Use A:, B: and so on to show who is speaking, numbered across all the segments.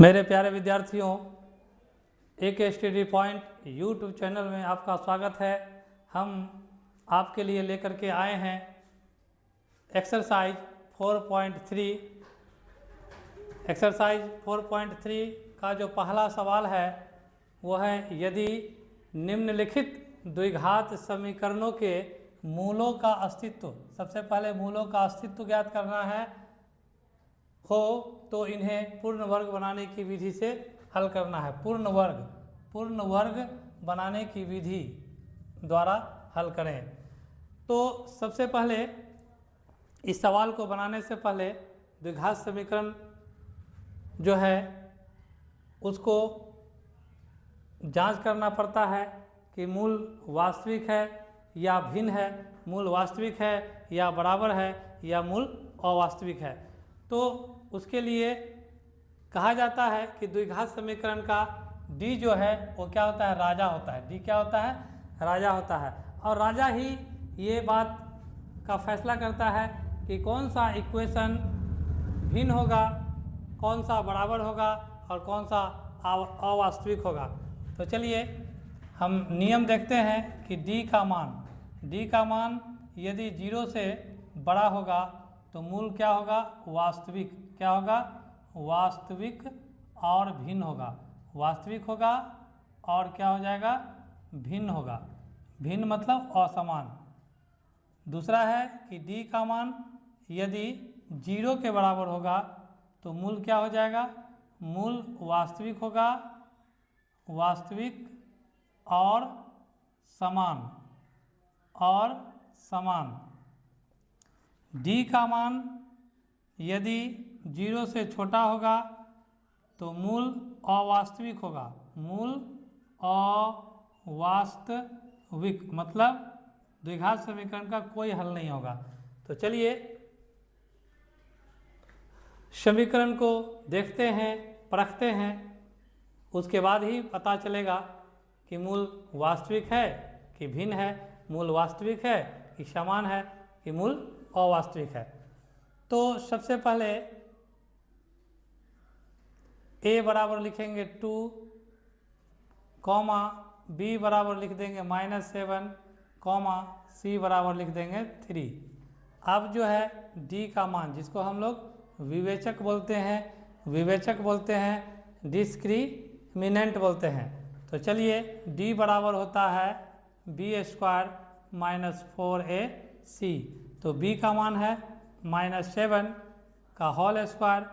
A: मेरे प्यारे विद्यार्थियों, एक स्टडी पॉइंट यूट्यूब चैनल में आपका स्वागत है। हम आपके लिए लेकर के आए हैं एक्सरसाइज 4.3। एक्सरसाइज 4.3 का जो पहला सवाल है वो है, यदि निम्नलिखित द्विघात समीकरणों के मूलों का अस्तित्व, सबसे पहले मूलों का अस्तित्व ज्ञात करना है हो तो इन्हें पूर्ण वर्ग बनाने की विधि से हल करना है। पूर्ण वर्ग बनाने की विधि द्वारा हल करें। तो सबसे पहले इस सवाल को बनाने से पहले द्विघात समीकरण जो है उसको जांच करना पड़ता है कि मूल वास्तविक है या भिन्न है, मूल वास्तविक है या बराबर है या मूल अवास्तविक है। तो उसके लिए कहा जाता है कि द्विघात समीकरण का डी जो है वो क्या होता है, राजा होता है। डी क्या होता है, राजा होता है। और राजा ही ये बात का फैसला करता है कि कौन सा इक्वेशन भिन्न होगा, कौन सा बराबर होगा और कौन सा अवास्तविक होगा। तो चलिए हम नियम देखते हैं कि डी का मान यदि 0 से बड़ा होगा तो मूल क्या होगा, वास्तविक। क्या होगा, वास्तविक और भिन्न होगा। वास्तविक होगा और क्या हो जाएगा, भिन्न होगा। भिन्न मतलब असमान। दूसरा है कि डी का मान यदि 0 के बराबर होगा तो मूल क्या हो जाएगा, मूल वास्तविक होगा, वास्तविक और समान। डी का मान यदि 0 से छोटा होगा तो मूल अवास्तविक होगा। मूल अवास्तविक मतलब द्विघात समीकरण का कोई हल नहीं होगा। तो चलिए समीकरण को देखते हैं, परखते हैं, उसके बाद ही पता चलेगा कि मूल वास्तविक है कि भिन्न है, मूल वास्तविक है कि समान है कि मूल अवास्तविक है। तो सबसे पहले a बराबर लिखेंगे 2, b बराबर लिख देंगे -7, c बराबर लिख देंगे 3। अब जो है d का मान, जिसको हम लोग विवेचक बोलते हैं, डिस्क्रिमिनेंट बोलते हैं। तो चलिए d बराबर होता है b² - 4ac। तो b का मान है -7 का होल स्क्वायर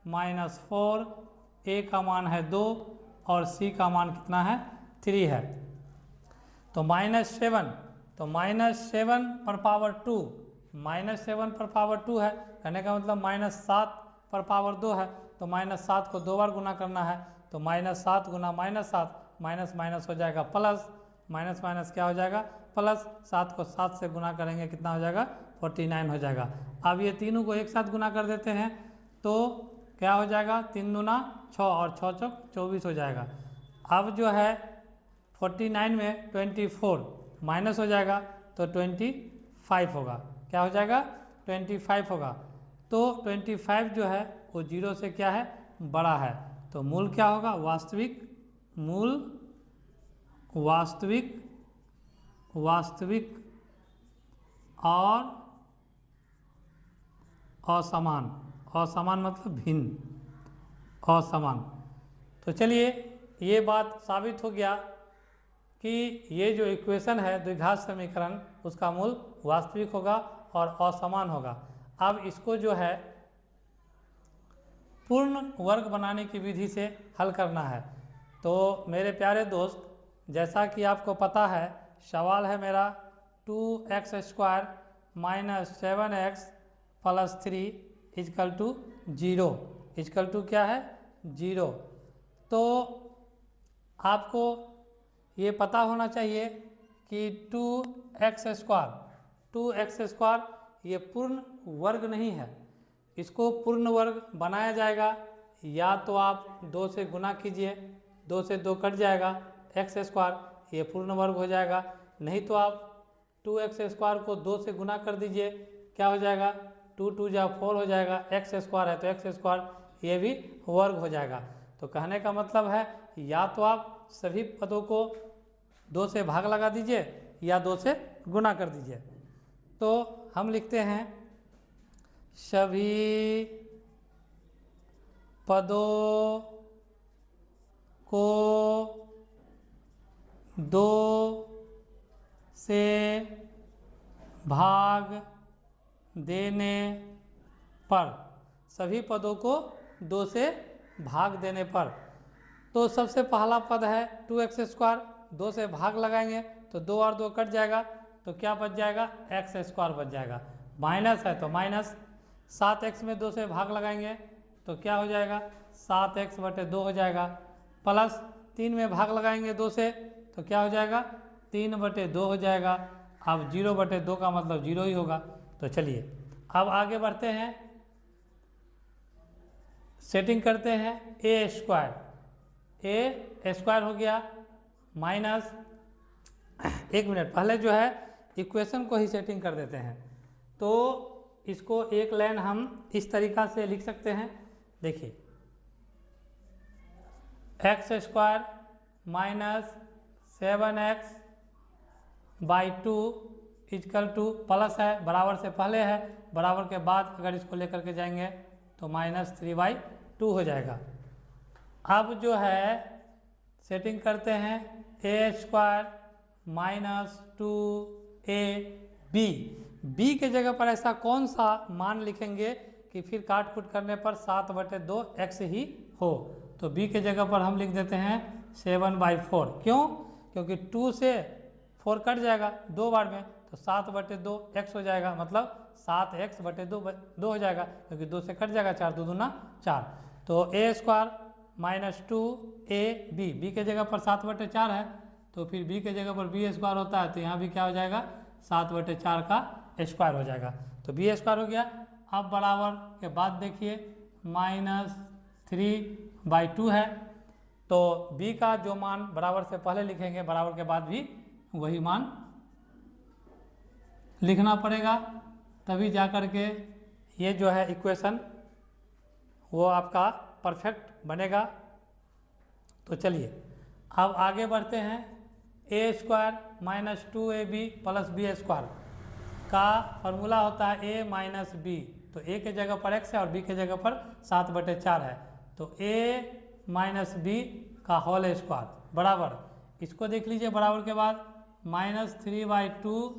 A: -4, a का मान है 2 और c का मान कितना है, 3 है। तो -7, तो -7 पर पावर 2, -7 पर पावर 2 है, कहने का मतलब -7 पर पावर 2 है। तो -7 को 2 बार गुना करना है। तो -7 गुना -7, माइनस हो जाएगा प्लस, माइनस क्या हो जाएगा, प्लस। 7 को 7 से गुना करेंगे, कितना हो जाएगा, 49 हो जाएगा। अब ये तीनों को एक साथ गुना कर देते हैं तो क्या हो जाएगा, 3 दूना 6 और 6 चौक 24 हो जाएगा। अब जो है 49 में 24 माइनस हो जाएगा तो 25 होगा। क्या हो जाएगा, 25 होगा। तो 25 जो है वो 0 से क्या है, बड़ा है। तो मूल क्या होगा, वास्तविक। मूल वास्तविक और असमान मतलब भिन्न, असमान। तो चलिए ये बात साबित हो गया कि ये जो इक्वेशन है द्विघात समीकरण, उसका मूल वास्तविक होगा और असमान होगा। अब इसको जो है पूर्ण वर्ग बनाने की विधि से हल करना है। तो मेरे प्यारे दोस्त, जैसा कि आपको पता है, सवाल है मेरा 2x² - 7x + 3 = 0। इक्वल टू क्या है, 0। तो आपको ये पता होना चाहिए कि 2x² ये पूर्ण वर्ग नहीं है। इसको पूर्ण वर्ग बनाया जाएगा, या तो आप 2 से गुना कीजिए, 2 से 2 कट जाएगा, x² ये पूर्ण वर्ग हो जाएगा। नहीं तो आप 2x² को 2 से गुना कर दीजिए, क्या हो जाएगा, 2 × 2 = 4 हो जाएगा। x² है तो x² ये भी वर्ग हो जाएगा। तो कहने का मतलब है या तो आप सभी पदों को 2 से भाग लगा दीजिए या 2 से गुना कर दीजिए। तो हम लिखते हैं सभी पदों को 2 से भाग देने पर, सभी पदों को 2 से भाग देने पर, तो सबसे पहला पद है 2x², 2 से भाग लगाएंगे तो 2 और 2 कट जाएगा, तो क्या बच जाएगा, x² बच जाएगा। माइनस है तो माइनस, 7x में 2 से भाग लगाएंगे तो क्या हो जाएगा, 7x/2 हो जाएगा, प्लस 3 में भाग लगाएंगे 2 से तो क्या हो जाएगा, 3/2 हो जाएगा। अब 0/2 का मतलब 0 ही होगा। तो चलिए अब आगे बढ़ते हैं, सेटिंग करते हैं a² हो गया माइनस, एक मिनट पहले जो है इक्वेशन को ही सेटिंग कर देते हैं। तो इसको एक लाइन हम इस तरीका से लिख सकते हैं, देखिए x² minus 7x/2 equal to, plus है बराबर से पहले है, बराबर के बाद अगर इसको लेकर के जाएंगे तो -3/2 हो जाएगा। अब जो है सेटिंग करते हैं a² माइनस 2ab, b के जगह पर ऐसा कौन सा मान लिखेंगे कि फिर काट कूट करने पर 7/2 x ही हो, तो b के जगह पर हम लिख देते हैं 7/4। क्यों, क्योंकि 2 से 4 कट जाएगा 2 बार में, तो 7/2 x हो जाएगा, मतलब 7x/2 हो जाएगा, क्योंकि 2 से कट जाएगा, 4 2 दूना 4। तो a² माइनस 2ab, b के जगह पर 7/4 है तो फिर b के जगह पर b² होता है, तो यहाँ भी क्या हो जाएगा, 7/4 का स्क्वायर हो जाएगा, तो b² हो गया। अब बराबर के बाद देखिए -3/2 है, तो b का जो मान बराबर से पहले लिखेंगे, बराबर के बाद भी वही मान लिखना पड़ेगा, तभी जा कर के ये जो है इक्वेशन वो आपका परफेक्ट बनेगा। तो चलिए अब आगे बढ़ते हैं, a² minus 2ab plus b² का फॉर्मूला होता है a माइनस b, तो a के जगह पर x है और b के जगह पर 7/4 है, तो a माइनस b का होल स्क्वायर बराबर, इसको देख लीजिए बराबर के बाद -3/2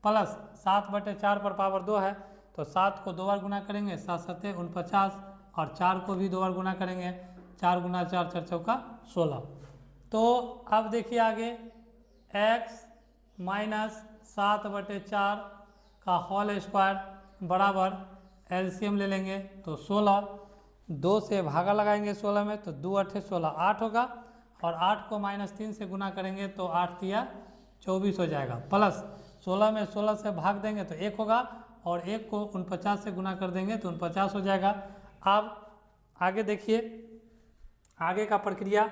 A: प्लस 7/4 पर पावर 2 है, तो 7 को 2 बार गुना करेंगे, 7 7 49, और 4 को भी 2 बार गुना करेंगे, 4 गुना 4 4 चौका 16। तो अब देखिए आगे x माइनस 7/4 का होल स्क्वायर बराबर, एलसीएम ले लेंगे तो 16, 2 से भागा लगाएंगे 16 में तो 2 8 16 8 होगा, और 8 को -3 से गुना करेंगे तो 8 3 24 हो जाएगा, प्लस 16 में 16 से भाग देंगे तो 1 होगा, और 1 को 49 से गुना कर देंगे तो 49 हो जाएगा। अब आगे देखिए आगे का प्रक्रिया,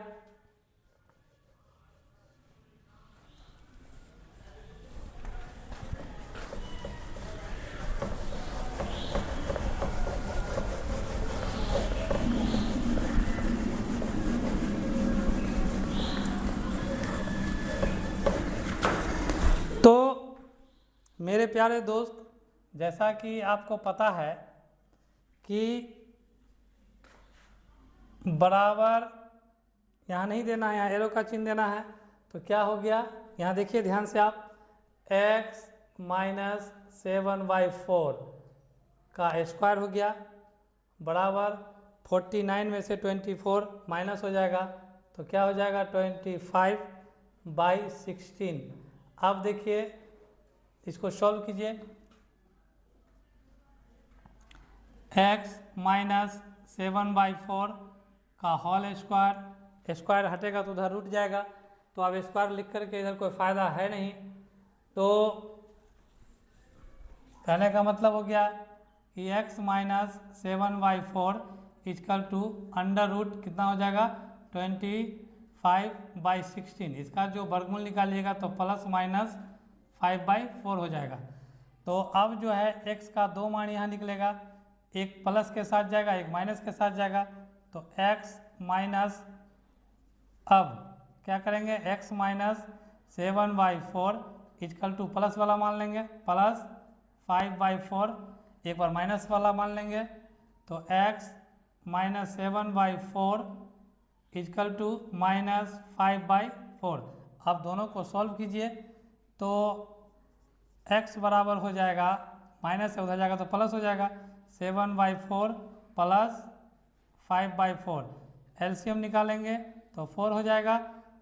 A: तो मेरे प्यारे दोस्त, जैसा कि आपको पता है कि बराबर यहाँ नहीं देना है, यहाँ एरो का चिन्ह देना है, तो क्या हो गया, यहाँ देखिए ध्यान से आप, x माइनस 7/4 का स्क्वायर हो गया बराबर 49 में से 24 माइनस हो जाएगा, तो क्या हो जाएगा 25/16। अब देखिए इसको सॉल्व कीजिए, x माइनस 7/4 का होल स्क्वायर, स्क्वायर हटेगा तो उधर रूट जाएगा, तो अब स्क्वायर लिख करके इधर कोई फ़ायदा है नहीं, तो कहने का मतलब हो गया कि x minus 7/4 equal to under root कितना हो जाएगा 25/16, इसका जो वर्गमूल निकालिएगा तो प्लस माइनस 5/4 हो जाएगा। तो अब जो है x का 2 मान यहाँ निकलेगा, एक प्लस के साथ जाएगा एक माइनस के साथ जाएगा, तो x माइनस, अब क्या करेंगे, x minus 7/4 equal to plus वाला मान लेंगे प्लस 5/4, एक बार माइनस वाला मान लेंगे तो x minus 7/4 equal to minus 5/4। अब दोनों को सॉल्व कीजिए तो x बराबर हो जाएगा, माइनस से उधर जाएगा तो प्लस हो जाएगा, 7/4 प्लस 5/4, एलसीएम निकालेंगे तो 4 हो जाएगा।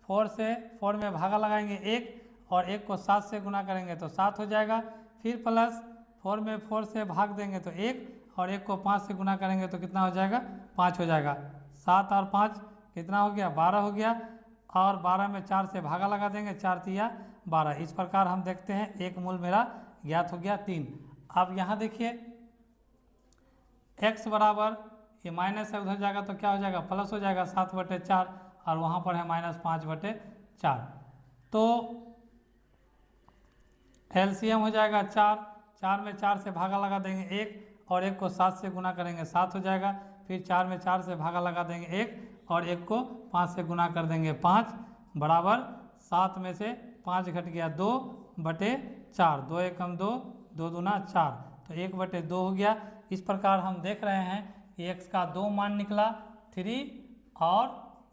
A: 4 से 4 में भागा लगाएंगे 1 और 1 को 7 से गुना करेंगे तो 7 हो जाएगा, फिर प्लस 4 में 4 से भाग देंगे तो 1 और 1 को 5 से गुना करेंगे तो कितना हो जाएगा, 5 हो जाएगा। 7 और 5 कितना हो गया, 12 हो गया, और 12 में 4 से भागा लगा देंगे, 4 तिया 12। इस प्रकार हम देखते हैं एक मूल मेरा ज्ञात हो गया 3। अब यहाँ देखिए x बराबर, ये माइनस है उधर जाएगा तो क्या हो जाएगा, प्लस हो जाएगा 7/4, और वहाँ पर है माइनस 5/4। तो एलसीएम हो जाएगा 4, 4 में 4 से भागा लगा देंगे 1 और 1 को 7 से गुना करेंगे 7 हो जाएगा, फिर 4 में 4 से भागा लगा देंगे 1 और 1 को 5 से गुना कर देंगे 5, बराबर 7 में से 5 घट गया 2/4, 2 एकम 2, 2 दूना 4, तो 1/2 हो गया। इस प्रकार हम देख रहे हैं कि x का 2 मान निकला, 3 और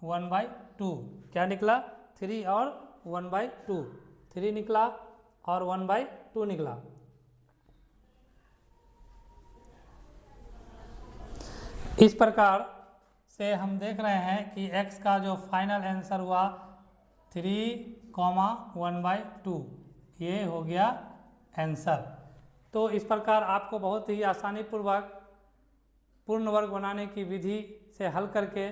A: 1/2। क्या निकला, 3 और 1/2, 3 निकला और 1/2 निकला। इस प्रकार से हम देख रहे हैं कि x का जो फाइनल आंसर हुआ 3,1/2, ये हो गया आंसर। तो इस प्रकार आपको बहुत ही आसानी पूर्वक पूर्ण वर्ग बनाने की विधि से हल करके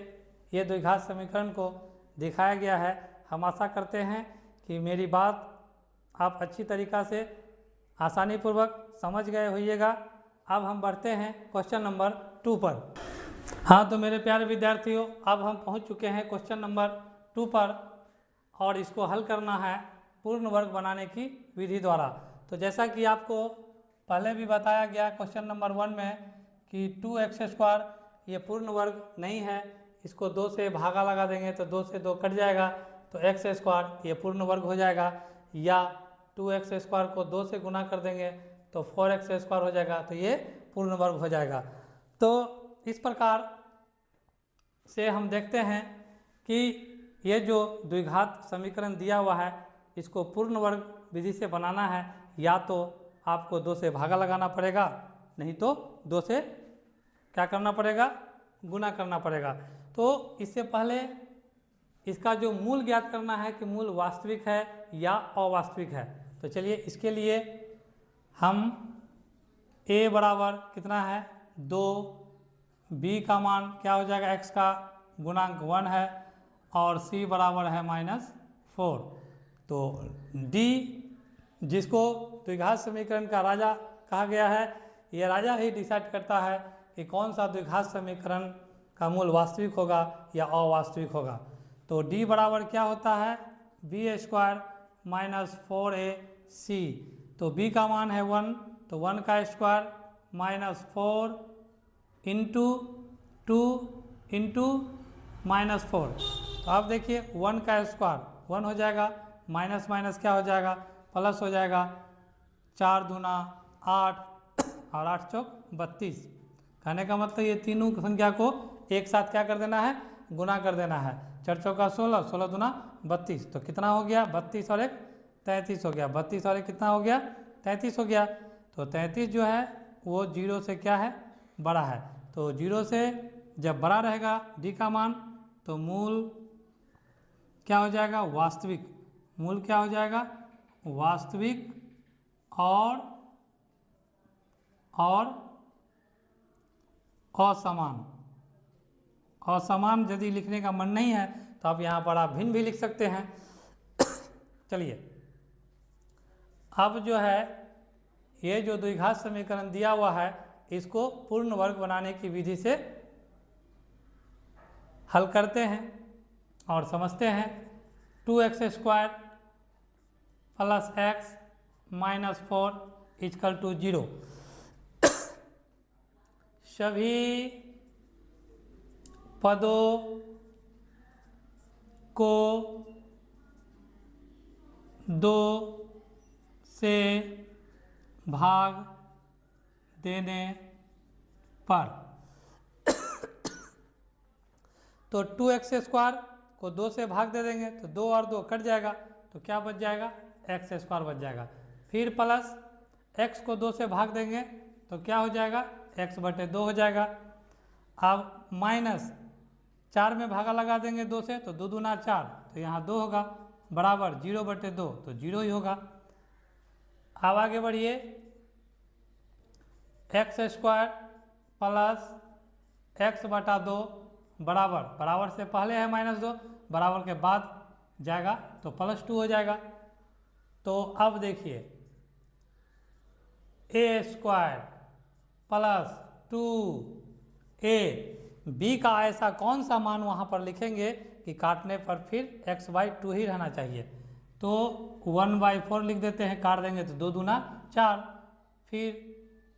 A: ये द्विघात समीकरण को दिखाया गया है। हम आशा करते हैं कि मेरी बात आप अच्छी तरीक़ा से आसानी पूर्वक समझ गए होइएगा। अब हम बढ़ते हैं क्वेश्चन नंबर 2 पर। हाँ, तो मेरे प्यारे विद्यार्थियों, अब हम पहुंच चुके हैं क्वेश्चन नंबर 2 पर, और इसको हल करना है पूर्ण वर्ग बनाने की विधि द्वारा। तो जैसा कि आपको पहले भी बताया गया क्वेश्चन नंबर 1 में कि 2x² ये पूर्ण वर्ग नहीं है, इसको 2 से भागा लगा देंगे तो 2 से 2 कट जाएगा तो x² ये पूर्ण वर्ग हो जाएगा, या 2x² को 2 से गुना कर देंगे तो 4x² हो जाएगा, तो ये पूर्ण वर्ग हो जाएगा। तो इस प्रकार से हम देखते हैं कि ये जो द्विघात समीकरण दिया हुआ है इसको पूर्ण वर्ग विधि से बनाना है, या तो आपको 2 से भागा लगाना पड़ेगा, नहीं तो 2 से क्या करना पड़ेगा, गुना करना पड़ेगा। तो इससे पहले इसका जो मूल ज्ञात करना है कि मूल वास्तविक है या अवास्तविक है। तो चलिए इसके लिए हम a बराबर कितना है 2, b का मान क्या हो जाएगा, x का गुणांक 1 है, और c बराबर है -4। तो d जिसको द्विघात समीकरण का राजा कहा गया है, ये राजा ही डिसाइड करता है कि कौन सा द्विघात समीकरण का मूल वास्तविक होगा या अवास्तविक होगा। तो d बराबर क्या होता है, b² -4ac। तो b का मान है 1, तो 1 का स्क्वायर -4 इंटू 2 इंटू -4। तो आप देखिए 1 का स्क्वायर 1 हो जाएगा, माइनस माइनस क्या हो जाएगा, प्लस हो जाएगा, 4 दूना 8 और 8 चौक 32। कहने का मतलब ये तीनों संख्या को एक साथ क्या कर देना है, गुना कर देना है। 4 चौका 16, 16 दूना 32, तो कितना हो गया, 32 और 1 33 हो गया, 32 और 1 कितना हो गया, 33 हो गया। तो 33 जो है वो 0 से क्या है, बड़ा है। तो 0 से जब बड़ा रहेगा d का मान, तो मूल क्या हो जाएगा, वास्तविक। मूल क्या हो जाएगा, वास्तविक और असमान। असमान यदि लिखने का मन नहीं है तो आप यहाँ पर आप भिन्न भी लिख सकते हैं। चलिए अब जो है ये जो द्विघात समीकरण दिया हुआ है इसको पूर्ण वर्ग बनाने की विधि से हल करते हैं और समझते हैं। 2x² + x -4 = 0। सभी पदों को 2 से भाग देने पर, तो 2x² को 2 से भाग दे देंगे तो 2 और 2 कट जाएगा, तो क्या बच जाएगा, x² बच जाएगा। फिर प्लस x को 2 से भाग देंगे तो क्या हो जाएगा, x/2 हो जाएगा। अब माइनस 4 में भागा लगा देंगे 2 से, तो 2 दूना 4, तो यहाँ 2 होगा, बराबर 0/2, तो 0 ही होगा। अब आगे बढ़िए, x² प्लस x/2 बराबर से पहले है -2, बराबर के बाद जाएगा तो +2 हो जाएगा। तो अब देखिए a² प्लस 2a, b का ऐसा कौन सा मान वहाँ पर लिखेंगे कि काटने पर फिर x/2 ही रहना चाहिए, तो 1/4 लिख देते हैं, काट देंगे तो 2 दूना 4। फिर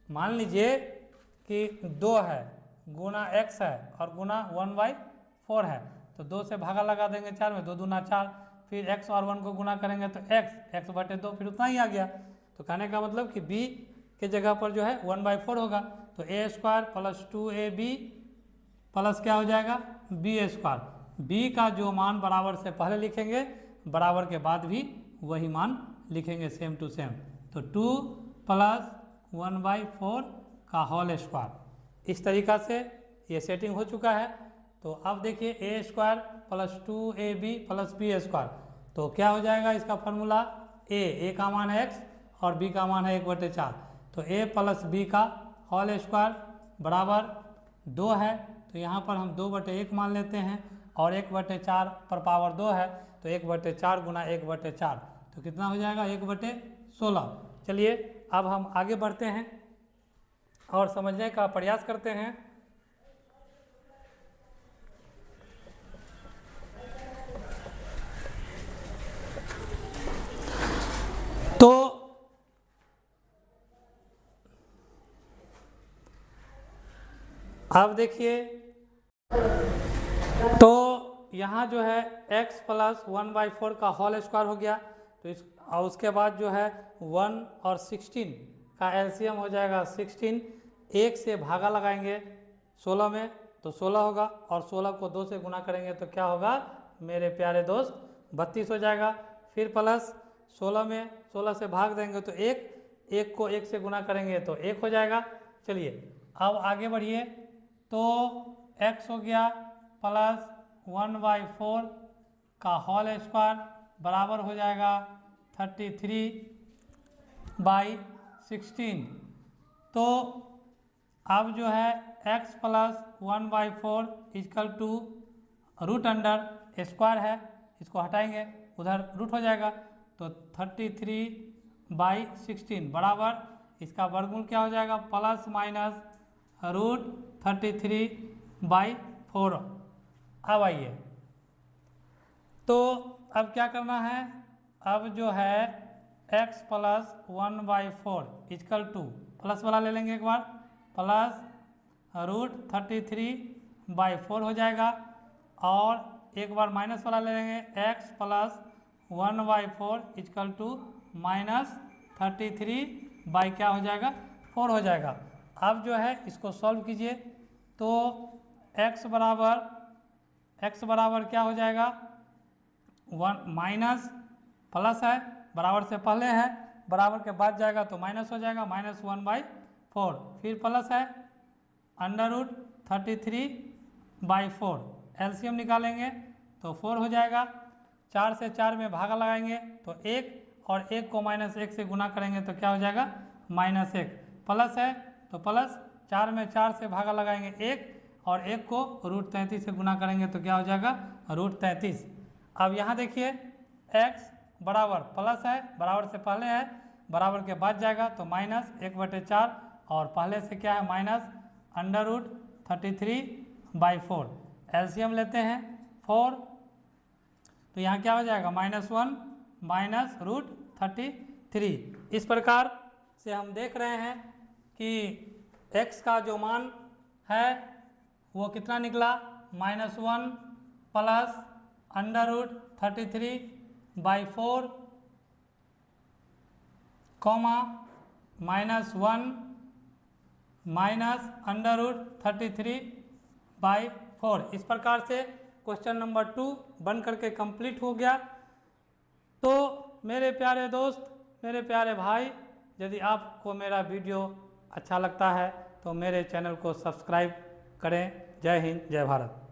A: मान लीजिए कि 2 है गुना x है और गुना 1/4 है, तो 2 से भागा लगा देंगे 4 में, 2 दूना 4, फिर x और 1 को गुना करेंगे तो x/2, फिर उतना ही आ गया। तो कहने का मतलब कि b के जगह पर जो है 1/4 होगा, तो a² प्लस 2ab प्लस क्या हो जाएगा, b²। b का जो मान बराबर से पहले लिखेंगे, बराबर के बाद भी वही मान लिखेंगे, सेम टू सेम। तो 2 प्लस 1/4 का होल स्क्वायर, इस तरीक़ा से ये सेटिंग हो चुका है। तो अब देखिए a² plus 2ab plus b², तो क्या हो जाएगा इसका फॉर्मूला, a का मान है x और b का मान है 1/4, तो a प्लस b का होल स्क्वायर बराबर 2 है, तो यहाँ पर हम 2/1 मान लेते हैं, और 1/4 पर पावर 2 है, तो 1/4 गुना 1/4, तो कितना हो जाएगा, 1/16। चलिए अब हम आगे बढ़ते हैं और समझने का प्रयास करते हैं। तो अब देखिए, तो यहाँ जो है x प्लस 1/4 का होल स्क्वायर हो गया, तो इस और उसके बाद जो है 1 और 16 का एलसीएम हो जाएगा 16, 1 से भागा लगाएंगे 16 में तो 16 होगा, और 16 को 2 से गुना करेंगे तो क्या होगा मेरे प्यारे दोस्त, 32 हो जाएगा। फिर प्लस 16 में 16 से भाग देंगे तो 1 को 1 से गुना करेंगे तो 1 हो जाएगा। चलिए अब आगे बढ़िए, तो x हो गया प्लस 1/4 का होल स्क्वायर बराबर हो जाएगा 33/16। तो अब जो है x plus 1/4 equal to root under square है, इसको हटाएंगे उधर रूट हो जाएगा, तो 33/16 बराबर इसका वर्गमूल क्या हो जाएगा, प्लस माइनस रूट 33/4। अब आइए, तो अब क्या करना है, अब जो है x plus 1/4 equal to, plus वाला ले लेंगे एक बार, प्लस रूट 33/4 हो जाएगा, और एक बार माइनस वाला ले लेंगे, x plus 1/4 equal to minus 33 क्या हो जाएगा, 4 हो जाएगा। अब जो है इसको सॉल्व कीजिए, तो x बराबर क्या हो जाएगा, 1 माइनस प्लस है, बराबर से पहले है, बराबर के बाद जाएगा तो माइनस हो जाएगा, -1/4, फिर प्लस है अंडर रूट 33/4, एलसीएम निकालेंगे तो 4 हो जाएगा, 4 से 4 में भागा लगाएंगे तो 1, और 1 को -1 से गुना करेंगे तो क्या हो जाएगा, -1, प्लस है तो प्लस 4 में 4 से भागा लगाएंगे 1, और 1 को रूट 33 से गुना करेंगे तो क्या हो जाएगा, रूट 33। अब यहाँ देखिए x बराबर प्लस है, बराबर से पहले है, बराबर के बाद जाएगा तो -1/4, और पहले से क्या है माइनस अंडर रूट 33/4, एलसीएम लेते हैं 4, तो यहाँ क्या हो जाएगा, -1 माइनस रूट 33। इस प्रकार से हम देख रहे हैं कि x का जो मान है वो कितना निकला, -1 प्लस √33/4 कॉमा -1 -√33/4। इस प्रकार से क्वेश्चन नंबर 2 बन करके कंप्लीट हो गया। तो मेरे प्यारे दोस्त, मेरे प्यारे भाई, यदि आपको मेरा वीडियो अच्छा लगता है तो मेरे चैनल को सब्सक्राइब करें। जय हिंद, जय भारत।